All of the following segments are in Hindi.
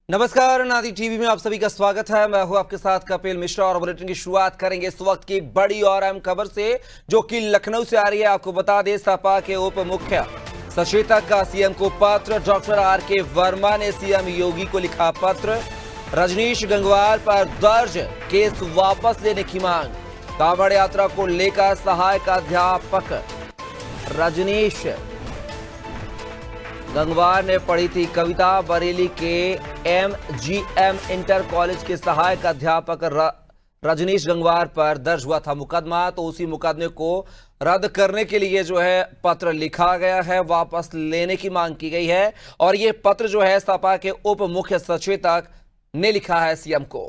नमस्कार, नादी टीवी में आप सभी का स्वागत है। मैं हूं आपके साथ कपिल मिश्रा और बुलेटिन की शुरुआत करेंगे इस वक्त की बड़ी और अहम खबर से जो कि लखनऊ से आ रही है। आपको बता दें, सपा के उप मुख्य सचेतक का सीएम को पत्र। Doctor R K. वर्मा ने सीएम योगी को लिखा पत्र। रजनीश गंगवार पर दर्ज केस वापस लेने की मांग। कांवड़ यात्रा को लेकर सहायक अध्यापक रजनीश गंगवार ने पढ़ी थी कविता। बरेली के MGM इंटर कॉलेज के सहायक अध्यापक रजनीश गंगवार पर दर्ज हुआ था मुकदमा। तो उसी मुकदमे को रद्द करने के लिए जो है पत्र लिखा गया है, वापस लेने की मांग की गई है। और ये पत्र जो है सपा के उप मुख्य सचेतक ने लिखा है सीएम को।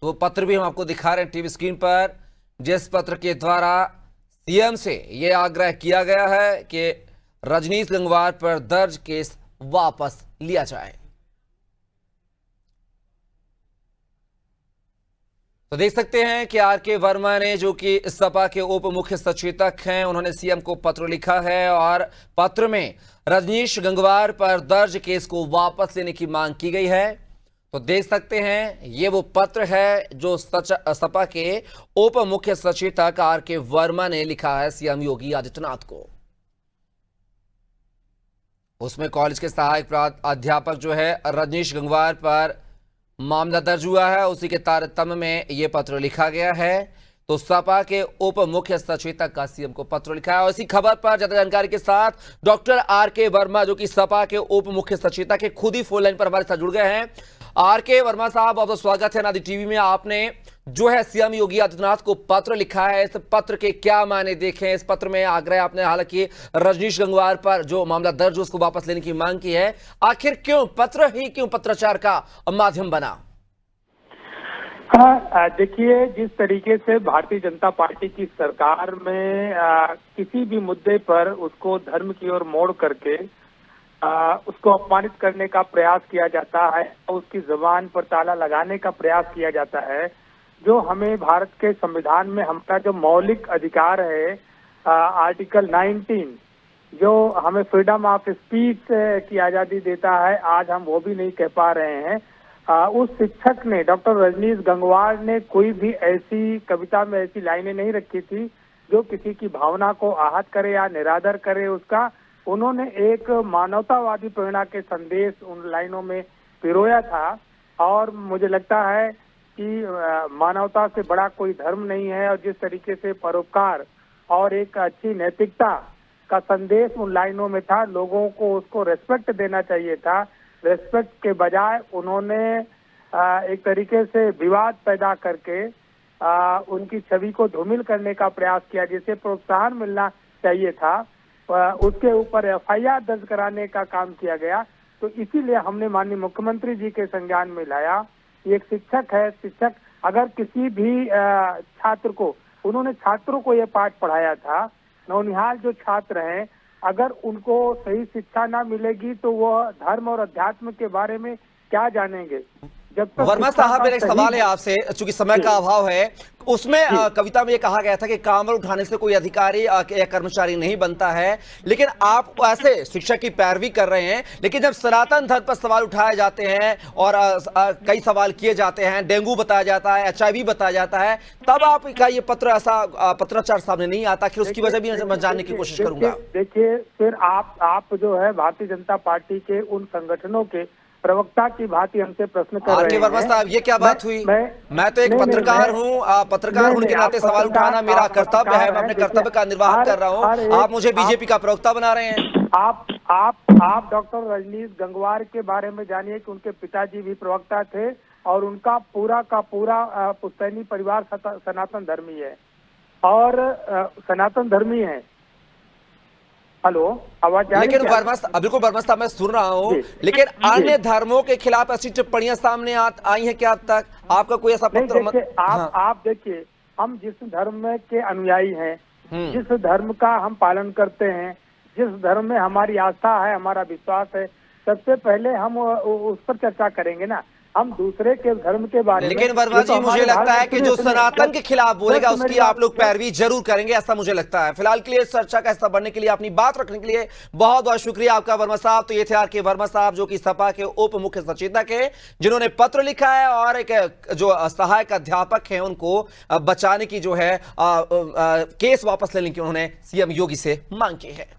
तो पत्र भी हम आपको दिखा रहे हैं टीवी स्क्रीन पर, जिस पत्र के द्वारा सीएम से यह आग्रह किया गया है कि रजनीश गंगवार पर दर्ज केस वापस लिया जाए। तो देख सकते हैं कि आर.के. वर्मा ने, जो कि सपा के उप मुख्य सचेतक हैं, उन्होंने सीएम को पत्र लिखा है और पत्र में रजनीश गंगवार पर दर्ज केस को वापस लेने की मांग की गई है। तो देख सकते हैं ये वो पत्र है जो सपा के उप मुख्य सचेतक आर.के. वर्मा ने लिखा है सीएम योगी आदित्यनाथ को। उसमें कॉलेज के सहायक अध्यापक जो है रजनीश गंगवार पर मामला दर्ज हुआ है, उसी के तारतम्य में यह पत्र लिखा गया है। तो सपा के उप मुख्य सचेतक का सीएम को पत्र लिखा है। और इसी खबर पर ज्यादा जानकारी के साथ डॉक्टर आर.के. वर्मा, जो कि सपा के उप मुख्य सचेतक है, खुद ही फोन लाइन पर हमारे साथ जुड़ गए हैं। आर.के. वर्मा साहब, बहुत बहुत स्वागत है नादी टीवी में। आपने जो है सीएम योगी आदित्यनाथ को पत्र लिखा है, इस पत्र के क्या मायने देखें? इस पत्र में आग्रह आपने हालांकि रजनीश गंगवार पर जो मामला दर्ज उसको वापस लेने की मांग की है। आखिर क्यों पत्र ही क्यों पत्राचार का माध्यम बना? हाँ, देखिए, जिस तरीके से भारतीय जनता पार्टी की सरकार में किसी भी मुद्दे पर उसको धर्म की ओर मोड़ करके उसको अपमानित करने का प्रयास किया जाता है, उसकी जुबान पर ताला लगाने का प्रयास किया जाता है, जो हमें भारत के संविधान में हमारा जो मौलिक अधिकार है, आर्टिकल 19, जो हमें फ्रीडम ऑफ स्पीच की आजादी देता है, आज हम वो भी नहीं कह पा रहे हैं। उस शिक्षक ने, डॉक्टर रजनीश गंगवार ने, कोई भी ऐसी कविता में ऐसी लाइनें नहीं रखी थी जो किसी की भावना को आहत करे या निरादर करे उसका। उन्होंने एक मानवतावादी प्रेरणा के संदेश उन लाइनों में पिरोया था। और मुझे लगता है कि मानवता से बड़ा कोई धर्म नहीं है, और जिस तरीके से परोपकार और एक अच्छी नैतिकता का संदेश उन लाइनों में था, लोगों को उसको रेस्पेक्ट देना चाहिए था। रेस्पेक्ट के बजाय उन्होंने एक तरीके से विवाद पैदा करके उनकी छवि को धूमिल करने का प्रयास किया, जिसे प्रोत्साहन मिलना चाहिए था। उसके ऊपर FIR दर्ज कराने का काम किया गया। तो इसीलिए हमने माननीय मुख्यमंत्री जी के संज्ञान में लाया। एक शिक्षक है, शिक्षक अगर किसी भी छात्र को, उन्होंने छात्रों को यह पाठ पढ़ाया था, नौनिहाल जो छात्र हैं, अगर उनको सही शिक्षा ना मिलेगी तो वह धर्म और अध्यात्म के बारे में क्या जानेंगे? जब तक वर्मा साहब, मेरा एक सवाल है आपसे, चूंकि समय का अभाव है। उसमें कविता में ये कहा गया था कि कांवड़ उठाने से कोई अधिकारी या कर्मचारी नहीं बनता है, लेकिन आप ऐसे शिक्षक की पैरवी कर रहे हैं। लेकिन जब सनातन धर्म पर सवाल उठाए जाते हैं और कई सवाल किए जाते हैं, डेंगू बताया जाता है, HIV बताया जाता है, तब आपका ये पत्र, ऐसा पत्राचार सामने नहीं आता। कि उसकी वजह भी मैं जानने की कोशिश करूंगा। देखिए, फिर आप जो है भारतीय जनता पार्टी के उन संगठनों के प्रवक्ता की भांति हमसे प्रश्न कर रहे हैं। वर्मा साहब, ये क्या बात हुई? मैं तो एक पत्रकार हूँ, पत्रकार होने के नाते सवाल उठाना मेरा कर्तव्य है। मैं अपने कर्तव्य का निर्वाह कर रहा हूँ। आप मुझे बीजेपी का प्रवक्ता बना रहे हैं। आप डॉक्टर रजनीश गंगवार के बारे में जानिए कि उनके पिताजी भी प्रवक्ता थे और उनका पूरा का पूरा पुश्तैनी परिवार सनातन धर्मी है और सनातन धर्मी है। हेलो, आवाज? लेकिन बिल्कुल वर्मा साहब, मैं सुन रहा हूँ, लेकिन अन्य धर्मों के खिलाफ ऐसी टिप्पणियां सामने आई हैं क्या अब तक? आपका कोई ऐसा पत्र? आप देखिए, हम जिस धर्म के अनुयायी हैं, जिस धर्म का हम पालन करते हैं, जिस धर्म में हमारी आस्था है, हमारा विश्वास है, सबसे पहले हम उस पर चर्चा करेंगे ना। हम दूसरे के धर्म के बारे में, लेकिन वर्मा ये तो जी, मुझे हमारे लगता है भारत कि में जो सुनिए, सनातन के खिलाफ बोलेगा मेरी उसकी बात आप लोग सुनिए। पैरवी जरूर करेंगे, ऐसा मुझे लगता है। फिलहाल के लिए इस चर्चा का हिस्सा बनने के लिए, अपनी बात रखने के लिए बहुत बहुत शुक्रिया आपका वर्मा साहब। तो ये थे आर के वर्मा साहब, जो कि सपा के उप मुख्य सचेतक है, जिन्होंने पत्र लिखा है और एक जो सहायक अध्यापक है उनको बचाने की जो है केस वापस लेने की उन्होंने सीएम योगी से मांग की है।